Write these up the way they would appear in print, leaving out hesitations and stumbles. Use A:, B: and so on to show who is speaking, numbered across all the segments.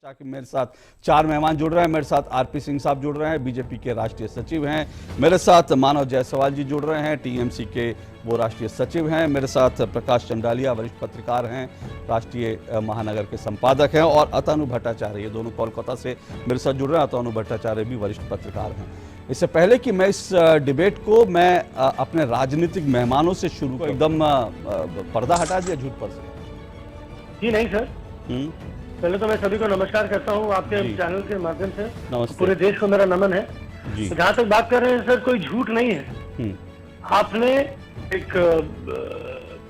A: ताकि मेरे साथ चार मेहमान जुड़ रहे हैं। मेरे साथ आरपी सिंह साहब जुड़ रहे हैं, बीजेपी के राष्ट्रीय सचिव हैं। मेरे साथ मानव जायसवाल जी जुड़ रहे हैं, टीएमसी के वो राष्ट्रीय सचिव हैं। मेरे साथ प्रकाश चंडालिया वरिष्ठ पत्रकार हैं, राष्ट्रीय महानगर के संपादक हैं, और अतनु भट्टाचार्य, ये दोनों कोलकाता से मेरे साथ जुड़ रहे हैं। अतनु भट्टाचार्य भी वरिष्ठ पत्रकार हैं। इससे पहले कि मैं इस डिबेट को मैं अपने राजनीतिक मेहमानों से शुरू करूं, एकदम पर्दा हटा दिया झूठ पर से?
B: जी नहीं सर। पहले तो मैं सभी को नमस्कार करता हूँ आपके चैनल के माध्यम से। पूरे देश को मेरा नमन है। तो जहाँ तक बात कर रहे हैं सर, कोई झूठ नहीं है। आपने एक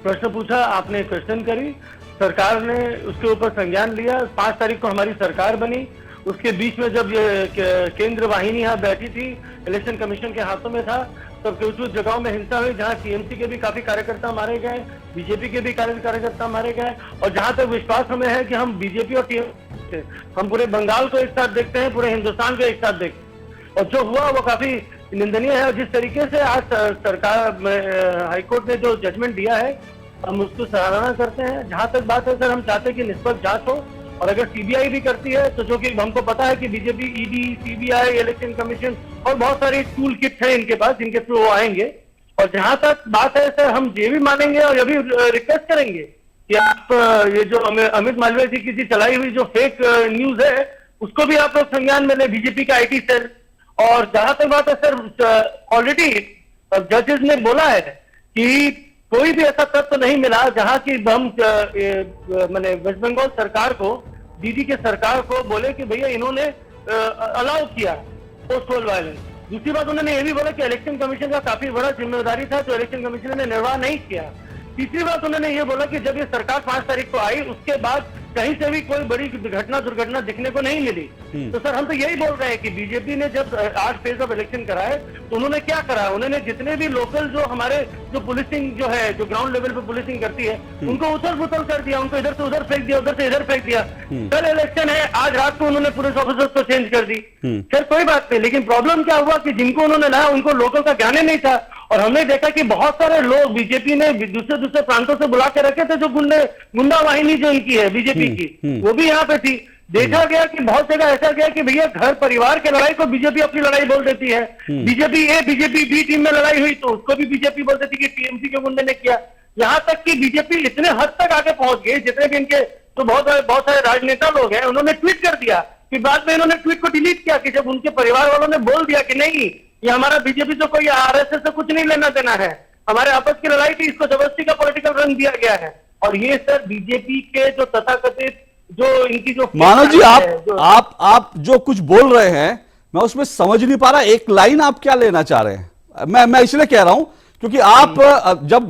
B: प्रश्न पूछा, आपने क्वेश्चन करी, सरकार ने उसके ऊपर संज्ञान लिया। 5 तारीख को हमारी सरकार बनी। उसके बीच में जब ये केंद्र वाहिनी यहाँ बैठी थी, इलेक्शन कमीशन के हाथों में था, तब कुछ जगहों में हिंसा हुई, जहाँ टीएमसी के भी काफी कार्यकर्ता मारे गए, बीजेपी के भी कार्यकर्ता मारे गए। और जहां तक विश्वास हमें है कि हम बीजेपी और टीएमसी, हम पूरे बंगाल को एक साथ देखते हैं, पूरे हिंदुस्तान को एक साथ देखते हैं। और जो हुआ वो काफी निंदनीय है। और जिस तरीके से आज सरकार हाईकोर्ट ने जो जजमेंट दिया है, हम उसको सराहना करते हैं। जहां तक बात है सर, हम चाहते हैं कि निष्पक्ष जांच हो, और अगर सीबीआई भी करती है तो, जो कि हमको पता है कि BJP, ED, CBI, election commission और बहुत सारी टूल किट है इनके पास, जिनके थ्रू वो आएंगे। और जहां तक बात है सर, हम ये भी मानेंगे और ये भी रिक्वेस्ट करेंगे कि आप ये जो अमित मालवीय जी की चलाई हुई जो फेक न्यूज है, उसको भी आप लोग संज्ञान में लें, बीजेपी का आईटी सेल। और जहां तक बात है सर, ऑलरेडी जजेस ने बोला है कि कोई भी ऐसा तत्व नहीं मिला जहां की हम मैंने वेस्ट बंगाल सरकार को, दीदी के सरकार को बोले कि भैया इन्होंने अलाउ किया पोस्ट पोल वायलेंस। दूसरी बात उन्होंने ये भी बोला कि इलेक्शन कमीशन का काफी बड़ा जिम्मेदारी था, तो इलेक्शन कमीशन ने निर्वाह नहीं किया। तीसरी बात उन्होंने ये बोला कि जब ये सरकार 5 तारीख को आई, उसके बाद कहीं से भी कोई बड़ी दुर्घटना दिखने को नहीं मिली। तो सर हम तो यही बोल रहे हैं कि बीजेपी ने जब 8 फेज ऑफ इलेक्शन कराए, तो उन्होंने क्या करा, उन्होंने जितने भी लोकल जो हमारे जो पुलिसिंग जो है, जो ग्राउंड लेवल पे पुलिसिंग करती है, उनको उथल पुथल कर दिया, उनको इधर से उधर फेंक दिया, उधर से इधर फेंक दिया। कल इलेक्शन है, आज रात को उन्होंने पुलिस ऑफिसर्स को चेंज कर दी। सर कोई बात नहीं, लेकिन प्रॉब्लम क्या हुआ कि जिनको उन्होंने लाया उनको लोकल का ज्ञान ही नहीं था। और हमने देखा कि बहुत सारे लोग बीजेपी ने दूसरे प्रांतों से बुला के रखे थे, जो गुंडा वाहिनी जो इनकी है बीजेपी की, वो भी यहाँ पे थी। देखा गया कि बहुत जगह ऐसा गया कि भैया घर परिवार के लड़ाई को बीजेपी अपनी लड़ाई बोल देती है। बीजेपी ए, बीजेपी बी टीम में लड़ाई हुई तो उसको भी बीजेपी बोल देती कि टीएमसी के गुंडे ने किया। यहाँ तक कि बीजेपी इतने हद तक आगे पहुंच गई, जितने भी इनके तो बहुत सारे राजनेता लोग हैं, उन्होंने ट्वीट कर दिया कि बाद में इन्होंने ट्वीट को डिलीट किया कि जब उनके परिवार वालों ने बोल दिया कि नहीं, ये हमारा बीजेपी तो कोई आरएसएस से कुछ नहीं लेना देना है, हमारे आपस की लड़ाई थी, इसको जबरदस्ती का पॉलिटिकल रंग दिया गया है। और ये सर बीजेपी के जो तथाकथित जो इनकी जो
A: मानव जी, आप जो कुछ बोल रहे हैं मैं उसमें समझ नहीं पा रहा। एक लाइन आप क्या लेना चाह रहे हैं? मैं इसलिए कह रहा हूं क्योंकि आप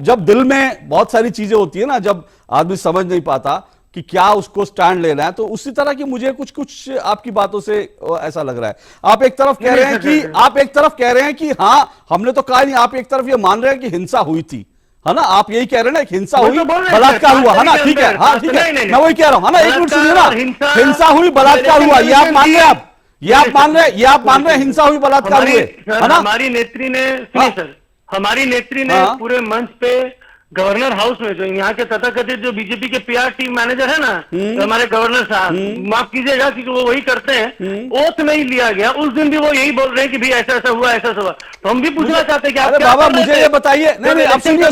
A: जब दिल में बहुत सारी चीजें होती है ना, जब आदमी समझ नहीं पाता कि क्या उसको स्टैंड लेना है, तो उसी तरह की मुझे कुछ आपकी बातों से ऐसा लग रहा है। आप एक तरफ कह रहे हैं कि हाँ हमने तो कहा नहीं, आप एक तरफ ये मान रहे हैं कि हिंसा हुई थी, है ना? आप यही कह रहे हैं ना, हिंसा हुई, बलात्कार हुआ, है ना? ठीक है, हाँ ठीक है, मैं वही कह रहा हूँ, है ना? एक मिनट सुनिए ना, हिंसा हुई, बलात्कार हुआ, ये आप मान रहे हैं? ये आप मान रहे हैं हिंसा हुई, बलात्कार हुए, है ना?
B: हमारी नेत्री ने, सुनिए सर, हमारी नेत्री ने पूरे मंच पे गवर्नर हाउस में, जो यहाँ के तथाकथित जो बीजेपी के पीआर टीम मैनेजर है ना, तो हमारे गवर्नर साहब, माफ कीजिएगा कि वो वही करते हैं, ओथ नहीं लिया गया। उस दिन भी वो यही बोल रहे हैं कि भाई ऐसा ऐसा हुआ, ऐसा हुआ। तो हम भी पूछना चाहते हैं कि आप
A: बाबा मुझे ये बताइए, नहीं आप सुनिए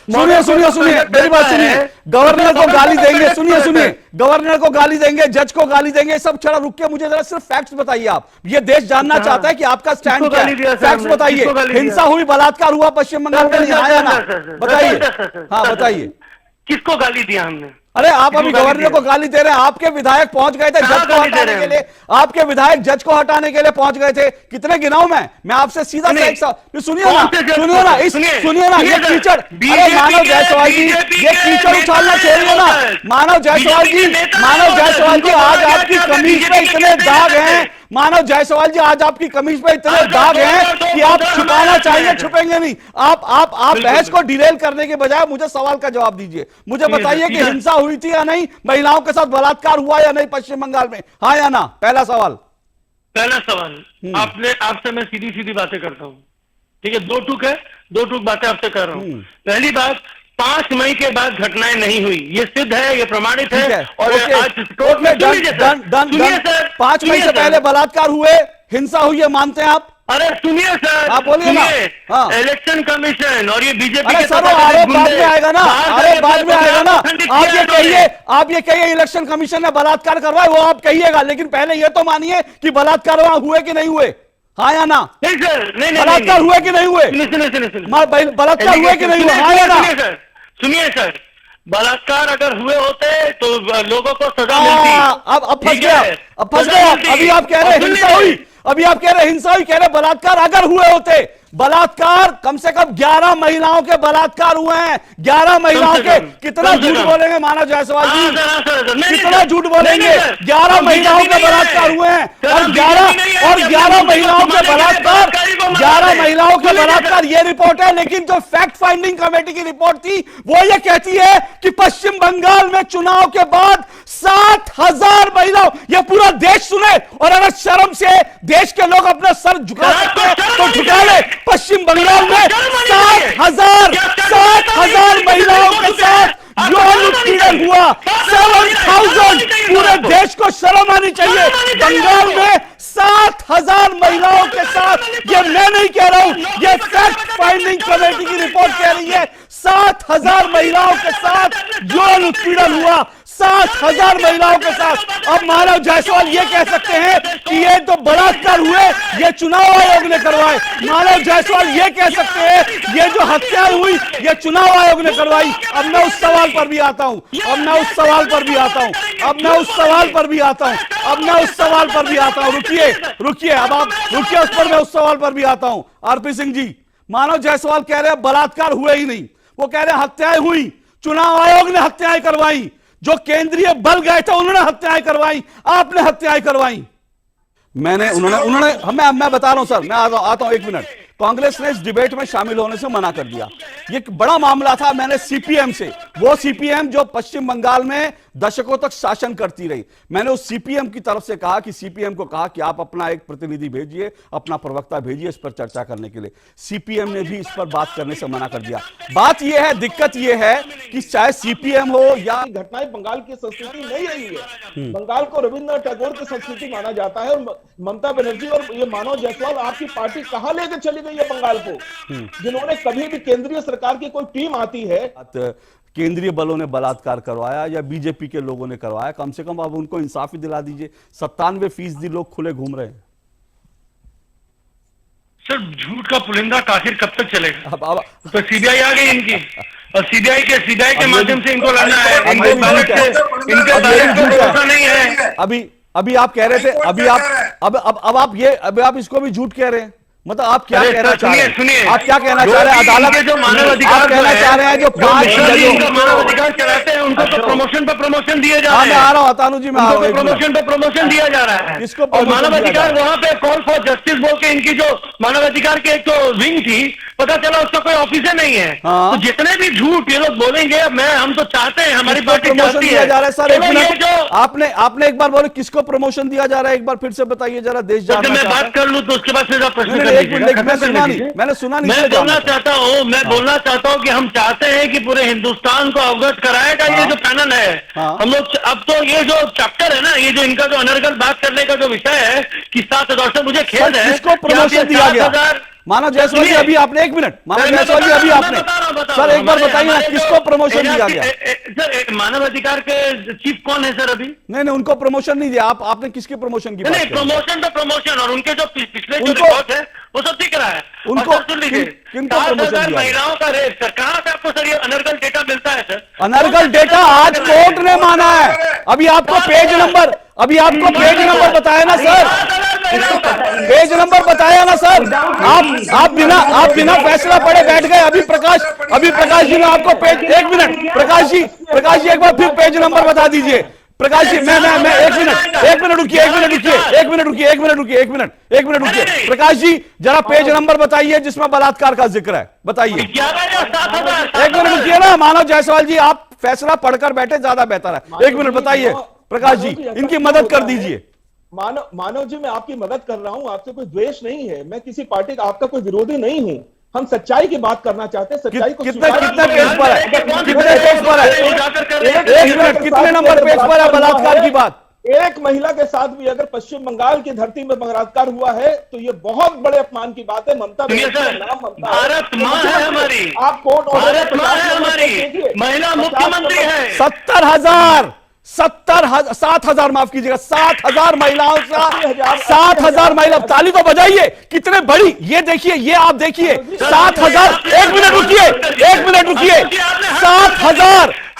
A: मेरी बात सुनिए। गवर्नर को गाली देंगे, सुनिए गवर्नर को गाली देंगे, जज को गाली देंगे, सब छड़ा रुक के मुझे जरा सिर्फ फैक्ट्स बताइए। आप ये देश जानना चाहता है कि आपका स्टैंड क्या है, फैक्ट्स बताइए। हिंसा हुई, बलात्कार हुआ पश्चिम बंगाल में, आया ना? बताइए, हाँ बताइए,
B: किसको गाली दिया हमने?
A: अरे आप अभी गवर्नर को गाली दे रहे हैं। आपके विधायक पहुंच गए थे जज को हटाने के लिए, आपके विधायक जज को हटाने के लिए पहुंच गए थे। कितने गिनाऊं मैं आपसे सीधा सुनिए ना, ये कीचड़, अरे मानव जायसवाल जी, ये कीचड़ उछालना छोड़िए ना। मानव जायसवाल जी, आज आपकी कमीज पे इतने दाग हैं, मानव जायसवाल जी, आज आपकी कमीज पे इतने दाग हैं कि आप छुपाना चाहिए, छुपेंगे नहीं। आप बहस को डिरेल करने के बजाय मुझे सवाल का जवाब दीजिए। मुझे बताइए कि हिंसा हुई थी या नहीं, महिलाओं के साथ बलात्कार हुआ या नहीं पश्चिम बंगाल में, हाँ या ना? पहला सवाल
B: आपसे मैं सीधी बातें करता हूँ, ठीक है? 2 टूक बातें आपसे कर रहा हूँ। पहली बात, 5 मई के बाद घटनाएं नहीं हुई, ये सिद्ध है, ये प्रमाणित है। और आज
A: कोर्ट में डन 5 मई से पहले बलात्कार हुए, हिंसा हुई है, मानते हैं आप?
B: अरे सुनिए सर,
A: आप बोलिए ना। हाँ।
B: इलेक्शन कमीशन और ये बीजेपी के
A: सर आरोप बाद में आएगा ना, आरोप बाद में आएगा ना। आप ये कहिए इलेक्शन कमीशन ने बलात्कार करवाया, वो आप कहिएगा, लेकिन पहले ये तो मानिए कि बलात्कार वहां हुए कि नहीं हुए, हाँ या ना?
B: नहीं सर, नहीं
A: बलात्कार हुए कि नहीं हुए? बलात्कार हुए कि नहीं हुए, हाँ या ना?
B: सुनिए सर, बलात्कार अगर हुए होते तो लोगों को सजा मिलती।
A: अब फंस गया, अब फंस गया। अभी आप कह रहे हैं हिंसा हुई, अभी आप कह रहे हैं हिंसा हुई, कह रहे बलात्कार अगर हुए होते। बलात्कार कम से कम 11 महिलाओं के बलात्कार हुए हैं, 11 महिलाओं के। कितना झूठ बोलेंगे मानव जायसवाल जी, कितना झूठ बोलेंगे? 11 महिलाओं के बलात्कार हुए हैं और 11 महिलाओं के बलात्कार, 11 महिलाओं के बलात्कार, ये रिपोर्ट है। लेकिन जो फैक्ट फाइंडिंग कमेटी की रिपोर्ट थी वो ये कहती है कि पश्चिम बंगाल में चुनाव के बाद 7,000 महिलाओं, ये पूरा देश सुने, और अगर शर्म से देश के लोग अपना सर झुका सकते हैं तो झुका ले। पश्चिम बंगाल में 7,000 महिलाओं के साथ यौन उत्पीड़न हुआ, 7,000। पूरे देश को शर्म आनी चाहिए। बंगाल में 7,000 महिलाओं के साथ, ये मैं नहीं कह रहा हूं, ये फैक्ट फाइंडिंग कमेटी की रिपोर्ट कह रही है, 7,000 महिलाओं के साथ यौन उत्पीड़न हुआ, 7,000 महिलाओं के साथ। अब मानव जायसवाल ये कह सकते हैं कि ये तो बलात्कार हुए, ये चुनाव आयोग ने करवाए। मानव जायसवाल ये कह सकते हैं ये जो हत्या हुई ये चुनाव आयोग ने करवाई। अब मैं उस सवाल पर भी आता हूं, अब मैं उस सवाल पर भी आता हूं, अब मैं उस सवाल पर भी आता हूं, अब मैं उस सवाल पर भी आता हूं। रुकिए, अब आप रुकिए, उस पर मैं उस सवाल पर भी आता हूं। आरपी सिंह जी, मानव जायसवाल कह रहे हैं बलात्कार हुए ही नहीं, वो कह रहे हैं हत्याएं हुई, चुनाव आयोग ने हत्याएं करवाई, जो केंद्रीय बल गए थे उन्होंने हत्याएं करवाई, आपने हत्याएं करवाई। मैं बता रहा हूं सर, मैं आता हूं 1 मिनट। कांग्रेस ने इस डिबेट में शामिल होने से मना कर दिया। ये एक बड़ा मामला था। मैंने सीपीएम से, वो सीपीएम जो पश्चिम बंगाल में दशकों तक शासन करती रही, मैंने उस सीपीएम की तरफ से कहा कि सीपीएम को कहा कि आप अपना एक प्रतिनिधि भेजिए, अपना प्रवक्ता भेजिए इस पर चर्चा करने के लिए। सीपीएम ने भी इस पर बात करने से मना कर दिया। बात यह है, दिक्कत यह है कि चाहे सीपीएम हो या
C: घटनाएं बंगाल की संस्कृति नहीं रही है। बंगाल को रविन्द्रनाथ टैगोर की संस्कृति माना जाता है, और ममता बनर्जी और ये मानव जायसवाल आपकी पार्टी कहां लेकर चली गई है बंगाल को, जिन्होंने कभी भी केंद्रीय सरकार की कोई टीम आती है,
A: केंद्रीय बलों ने बलात्कार करवाया या बीजेपी के लोगों ने करवाया, कम से कम आप उनको इंसाफ ही दिला दीजिए। 97% लोग खुले घूम रहे हैं।
B: सर झूठ का पुलिंदा काफिर कब तक चलेगा? तो सीबीआई आ गई इनकी, और सीबीआई के माध्यम से इनको लड़ना है। इनके बैलेट को भरोसा नहीं है।
A: अभी आप कह रहे थे, अभी आप इसको भी झूठ कह रहे हैं। मतलब आप क्या कहना चाह रहे हैं?
B: सुनिए,
A: आप क्या कहना चाह रहे हैं? अदालत
B: जो मानव अधिकार
A: कहना चाह रहे हैं जो 5
B: मानव अधिकार चलाते हैं उनको तो प्रमोशन पे प्रमोशन दिए जा रहे हैं।
A: मैं आ रहा हूँ अतानु जी, मैं आ रहा हूँ।
B: प्रमोशन पे प्रमोशन दिया जा रहा है।
A: किसको?
B: और मानव अधिकार वहां पे कॉल फॉर जस्टिस बोल के इनकी जो मानव अधिकार की एक तो विंग थी, पता चला उसका कोई ऑफिसर नहीं है। तो जितने भी झूठ ये लोग बोलेंगे, हम तो चाहते हैं, हमारी पार्टी चाहती है।
A: सर आपने एक बार बोले किसको प्रमोशन दिया जा रहा है, एक बार फिर से बताइए जरा। देश जानना
B: मैं बात कर लूं तो उसके बाद फिर आप प्रश्न
A: मैंने सुना नहीं।
B: मैं बोलना चाहता हूँ कि हम चाहते हैं कि पूरे हिंदुस्तान को अवगत कराएगा ये जो पैनल है। हम लोग अब तो ये जो चैप्टर है ना, ये जो इनका जो अनर्गल बात करने का जो विषय है कि 7,000 से, मुझे खेद है
A: किसको प्रमोशन दिया गया? मानव जायसवाल जी अभी आपने 1 मिनट, मानव जायसवाल जी अभी आपने, सर एक बार बताइए ना किसको प्रमोशन दिया गया?
B: सर मानव अधिकार के चीफ कौन है सर? अभी नहीं,
A: उनको प्रमोशन नहीं दिया। आपने किसके प्रमोशन की बात की?
B: प्रमोशन तो प्रमोशन, और उनके जो पिछले जो रिपोर्ट है वो सब दिख रहा है।
A: उनको किनको प्रमोशन दिया?
B: महिलाओं का रेट सर, कहाँ से आपको सर ये अनर्गल डेटा मिलता है सर?
A: अनर्गल डेटा आज कोर्ट ने माना है। अभी आपको पेज नंबर बताया ना सर, पेज नंबर बताया ना सर। आप बिना फैसला पढ़े बैठ गए। अभी प्रकाश जी ने आपको पेज, 1 मिनट प्रकाश जी एक बार फिर पेज नंबर बता दीजिए। प्रकाश जी मैं 1 मिनट रुकिए, 1 मिनट रुकिए। प्रकाश जी जरा पेज नंबर बताइए जिसमें बलात्कार का जिक्र है, बताइए। 1 मिनट रुकिए ना मानव जायसवाल जी, आप फैसला पढ़कर बैठे ज्यादा बेहतर है। 1 मिनट बताइए प्रकाश जी, इनकी मदद कर दीजिए।
C: मानव जी मैं आपकी मदद कर रहा हूं, आपसे कोई द्वेष नहीं है, मैं किसी पार्टी का आपका कोई विरोधी नहीं हूं, हम सच्चाई की बात करना चाहते हैं, सच्चाई को
A: कितने पेज पर है, कितने पेज पर है, एक मिनट, कितने नंबर पेज पर है बलात्कार की बात?
C: एक महिला के साथ भी अगर पश्चिम बंगाल की धरती में बलात्कार हुआ है तो ये बहुत बड़े अपमान की बात है। ममता बनर्जी का नाम ममता
B: भारत मां है हमारी,
C: आप कोर्ट ऑर्डर
B: भारत मां है हमारी, महिला मुख्यमंत्री है।
A: 7,000 माफ कीजिएगा, 7,000 महिलाओं का 7,000 महिला, ताली तो बजाइए, कितने बड़ी, ये देखिए, ये आप देखिए 7,000, एक मिनट रुकिए,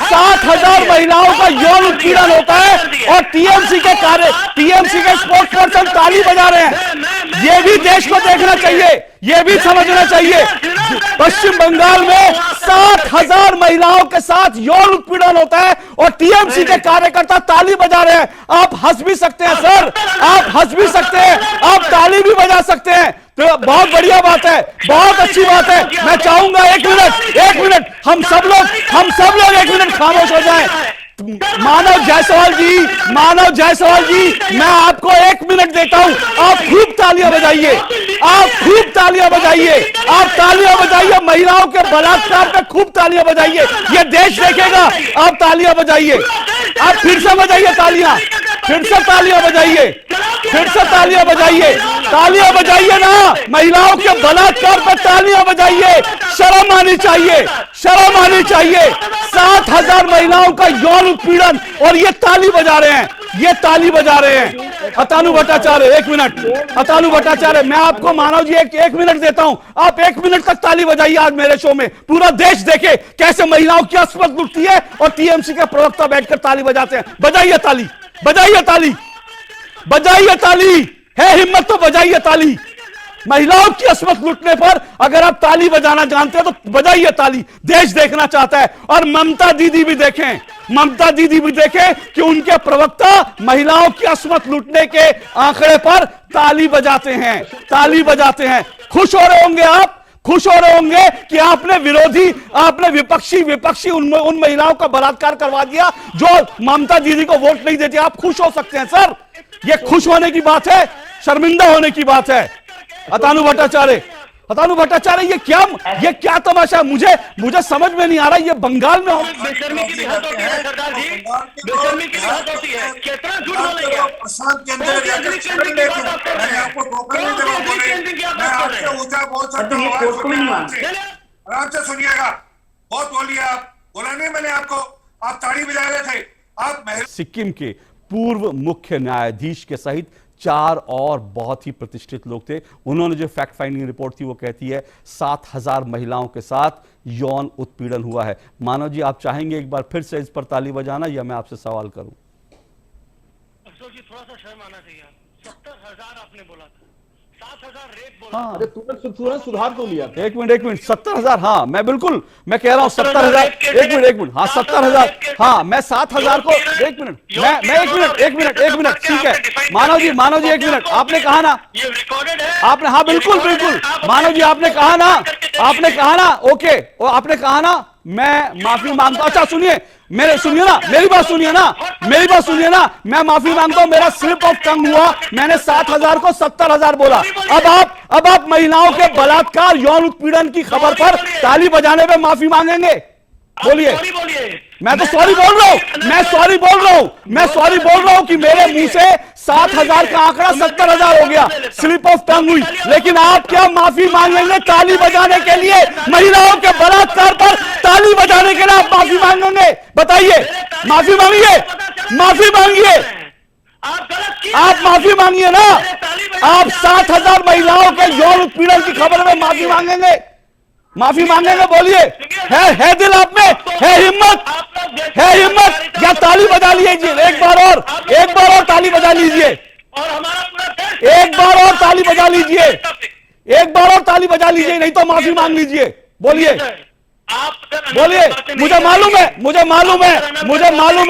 A: 7,000 महिलाओं का यौन उत्पीड़न होता है और टीएमसी के स्पोर्ट्स पर्सन ताली बजा रहे हैं। ये भी देश को देखना चाहिए, ये भी समझना चाहिए। पश्चिम बंगाल में 7,000 महिलाओं के साथ यौन उत्पीड़न होता है और टीएमसी के कार्यकर्ता ताली बजा रहे हैं। आप हंस भी सकते हैं सर, आप हंस भी सकते हैं, आप ताली भी बजा सकते हैं, तो बहुत बढ़िया बात है, बहुत अच्छी बात है। मैं चाहूंगा एक मिनट, हम सब लोग 1 मिनट खामोश हो जाएं। मानव जायसवाल जी, मैं आपको 1 मिनट देता हूं, आप खूब तालियां बजाइए, आप तालियां बजाइए, महिलाओं के बलात्कार पे खूब तालियां बजाइए, ये देश देखेगा। आप तालियां बजाइए, आप फिर से बजाइए तालियां, फिर से तालियां बजाइए ना, महिलाओं के बलात्कार पर तालियां बजाइए, शर्म आनी चाहिए। 7,000 महिलाओं का यौन उत्पीड़न और ये ताली बजा रहे हैं, अतानु भट्टाचार्य, 1 मिनट, अतानु भट्टाचार्य, मैं आपको मानव जी एक मिनट देता हूं, आप 1 मिनट तक ताली बजाइए आज मेरे शो में, पूरा देश देखे कैसे महिलाओं की अस्मत लुटती है और टीएमसी के प्रवक्ता बैठकर ताली बजाते हैं। बजाइए ताली, है हिम्मत तो बजाइए ताली। महिलाओं की अस्मत लूटने पर अगर आप ताली बजाना जानते हैं तो बजाइए ताली, देश देखना चाहता है। और ममता दीदी भी देखें कि उनके प्रवक्ता महिलाओं की अस्मत लूटने के आंकड़े पर ताली बजाते हैं। खुश हो रहे होंगे कि आपने विपक्षी उन महिलाओं का बलात्कार करवा दिया जो ममता दीदी को वोट नहीं देती। आप खुश हो सकते हैं सर, ये खुश होने की बात है, शर्मिंदा होने की बात है। अतानु भट्टाचार्य, ये क्या तमाशा है? मुझे समझ में नहीं आ रहा, ये बंगाल में
B: बेशर्मी की भी हद होती है सरदार जी, बेशर्मी की भी हद होती है। कितना झूठ बोलेंगे आप?
D: प्रशांत के अंदर जाकर शरण लेते हैं, मैंने आपको धोखा नहीं देना बोले, मैं आपसे ऊंचा बोल सकता हूँ, आराम से सुनिएगा, बहुत बोलिए आप, बोला नहीं मैंने आपको, आप ताड़ी बजा रहे थे। आप
A: सिक्किम के पूर्व मुख्य न्यायाधीश के सहित 4 और बहुत ही प्रतिष्ठित लोग थे। उन्होंने जो फैक्ट फाइंडिंग रिपोर्ट थी वो कहती है 7,000 महिलाओं के साथ यौन उत्पीड़न हुआ है। मानव जी, आप चाहेंगे एक बार फिर से इस पर ताली बजाना या मैं आपसे सवाल करूं?
B: अफसोस जी, थोड़ा सा शर्म आना चाहिए। 70,000 आपने बोला था, 7,000 रेप बोला।
A: हाँ,
C: तुरंत सुधार तो लिया था।
A: एक मिनट, 70,000, हाँ मैं कह रहा हूं 70,000, एक मिनट, हाँ 70,000, हाँ मैं 7,000 को, एक मिनट, ठीक है। मानव जी 1 मिनट, आपने कहा ना,
B: ये रिकॉर्डेड है
A: आपने, हाँ बिल्कुल, मानव जी आपने कहा ना, ओके, आपने कहा ना मैं माफी मांगता हूं। अच्छा सुनिए मेरी बात सुनिए ना, मैं माफी मांगता हूं, मेरा स्लिप ऑफ टंग हुआ, मैंने 7,000 को 70,000 बोला। अब आप महिलाओं के बलात्कार यौन उत्पीड़न की खबर पर ताली बजाने पे माफी मांगेंगे? बोलिए। मैं तो सॉरी बोल रहा हूं कि मेरे मुंह से 7,000 का आंकड़ा 70,000 हो गया, स्लिप ऑफ टंग हुई। लेकिन आप क्या माफी मांगेंगे ताली बजाने के लिए? महिलाओं के बलात्कार पर ताली बजाने के लिए आप माफी मांगेंगे? बताइए, माफी मांगिए, आप माफी मांगिए ना। आप 7,000 महिलाओं के यौन उत्पीड़न की खबर में माफी मांगेंगे? बोलिए, है दिल आप में, है हिम्मत या ताली बजा लीजिए एक बार और ताली बजा लीजिए, एक बार और ताली बजा लीजिए, नहीं तो माफी मांग लीजिए। बोलिए। बोलिए। मुझे मालूम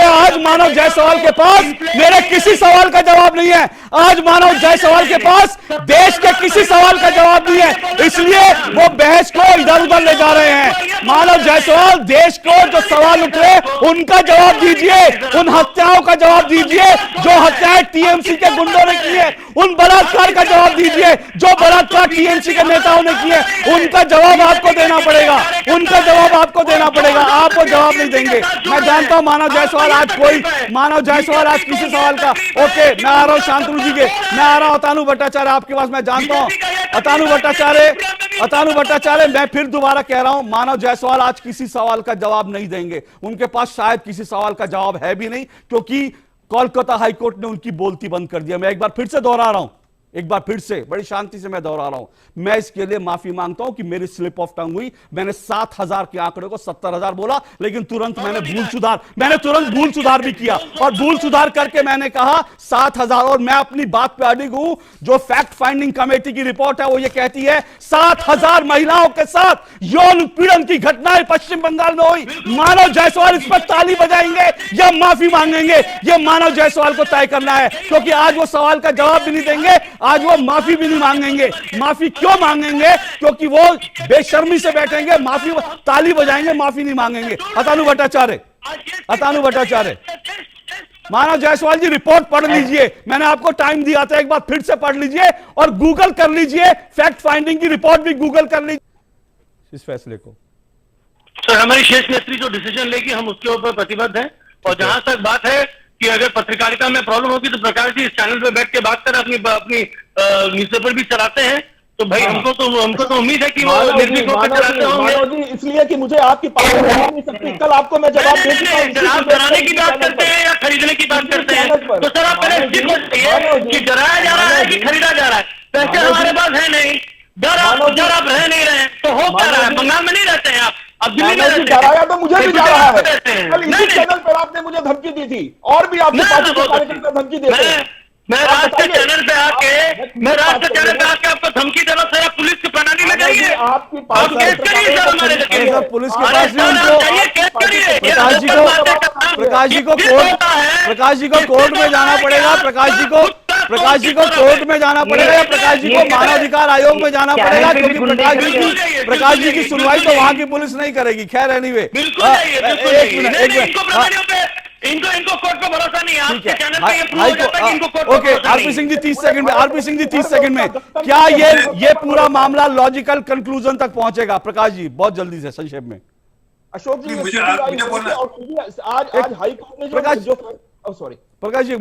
A: है आज मानव जायसवाल के पास मेरे किसी सवाल का जवाब नहीं है। आज मानव जायसवाल के पास देश के किसी सवाल का जवाब नहीं है, इसलिए वो बहस को इधर उधर ले जा रहे हैं। मानव जायसवाल, देश को जो सवाल उठ रहे उनका जवाब दीजिए, उन हत्याओं का जवाब दीजिए जो हत्याएं टीएमसी के गुंडों ने की है, उन बलात्कार का जवाब दीजिए जो बलात्कार टीएमसी के नेताओं ने किए, उनका जवाब आपको देना पड़ेगा, उनका जवाब आपको देना पड़ेगा। आप वो जवाब नहीं देंगे। मैं जानता हूं मानव जायसवाल आज किसी सवाल का, ओके मैं आ रहा हूं शांतनु जी के, मैं आ रहा हूं अतानु भट्टाचार्य आपके पास। मैं जानता हूं अतानु भट्टाचार्य, मैं फिर दोबारा कह रहा हूं मानव जायसवाल आज किसी सवाल का जवाब नहीं देंगे। उनके पास शायद किसी सवाल का जवाब है भी नहीं, क्योंकि कोलकाता हाईकोर्ट ने उनकी बोलती बंद कर दिया। मैं एक बार फिर से दोहरा रहा हूं, एक बार फिर से बड़ी शांति से मैं दोहरा रहा हूं, मैं इसके लिए माफी मांगता हूं कि मेरी स्लिप ऑफ टंग हुई। मैंने 7,000 के आंकड़े को 70,000 बोला, लेकिन तुरंत मैंने भूल सुधार भी किया, और भूल सुधार करके मैंने कहा 7,000। और मैं अपनी बात पे अडिग हूं। जो फैक्ट फाइंडिंग कमेटी की रिपोर्ट है वो ये कहती है 7,000 महिलाओं के साथ यौन उत्पीड़न की घटनाएं पश्चिम बंगाल में हुई। मानव जायसवाल इस पर ताली बजाएंगे या माफी मांगेंगे, ये मानव जायसवाल को तय करना है, क्योंकि आज वो सवाल का जवाब भी नहीं देंगे, आज वो माफी भी नहीं मांगेंगे। माफी क्यों मांगेंगे? क्योंकि वो बेशर्मी से बैठेंगे, माफी ताली बजाएंगे, माफी नहीं मांगेंगे। अतानु भट्टाचार्य, मानव जायसवाल जी रिपोर्ट पढ़ लीजिए, मैंने आपको टाइम दिया था, एक बार फिर से पढ़ लीजिए और गूगल कर लीजिए, फैक्ट फाइंडिंग की रिपोर्ट भी गूगल कर लीजिए इस फैसले को।
B: सर हमारी शीर्ष नेत्री जो डिसीजन लेगी हम उसके ऊपर प्रतिबद्ध हैं। और जहां तक बात है कि अगर पत्रकारिता में प्रॉब्लम होगी तो प्रकाश जी इस चैनल पे बैठ के बात कर अपनी न्यूज़पेपर भी चलाते हैं, तो भाई हमको तो उम्मीद है कि वो निर्भीक होकर चलाते होंगे।
C: इसलिए कि मुझे आपकी पार्टी नहीं सकती, कल आपको मैं जवाब दे चुका हूं।
B: आप डराने की बात करते हैं या खरीदने की बात करते हैं, तो सर आप पहले इस चीज को बताइए कि डराया जा रहा है कि खरीदा जा रहा है। पैसे हमारे पास है नहीं, डर आप रह नहीं रहे, तो हो क्या रहा है? बंगाल में नहीं रहते हैं आप, अब दिल्ली में रहते हैं।
C: डराया तो मुझे भी जा रहा है। कल इसी चैनल पर आपने मुझे धमकी दी थी, और भी आपके पार्टी के कार्यकर्ता धमकी देते हैं।
B: मैं राष्ट्र चैनल पे आके आपको धमकी देना सर, आप पुलिस की प्रणाली में जाइए,
C: आपकी
B: आप केस करिए सर हमारे लिए।
A: पुलिस के पास भी उनको प्रकाश जी को कोर्ट में जाना पड़ेगा, प्रकाश जी को कोर्ट में जाना पड़ेगा, या प्रकाश जी को मानवाधिकार आयोग में जाना पड़ेगा, क्योंकि प्रकाश जी की सुनवाई तो वहां की पुलिस नहीं करेगी। खैर एनीवे, एक मिनट,
B: इनको कोर्ट पे भरोसा नहीं है। आपके चैनल पे ये प्रूव हो जाता है कि इनको कोर्ट पे
A: okay, RP Singh ji 30 second में क्या ये पूरा मामला लॉजिकल कंक्लूजन तक पहुंचेगा? प्रकाश जी बहुत जल्दी से संक्षेप में।
C: अशोक जी आज हाई कोर्ट ने जो, प्रकाश जी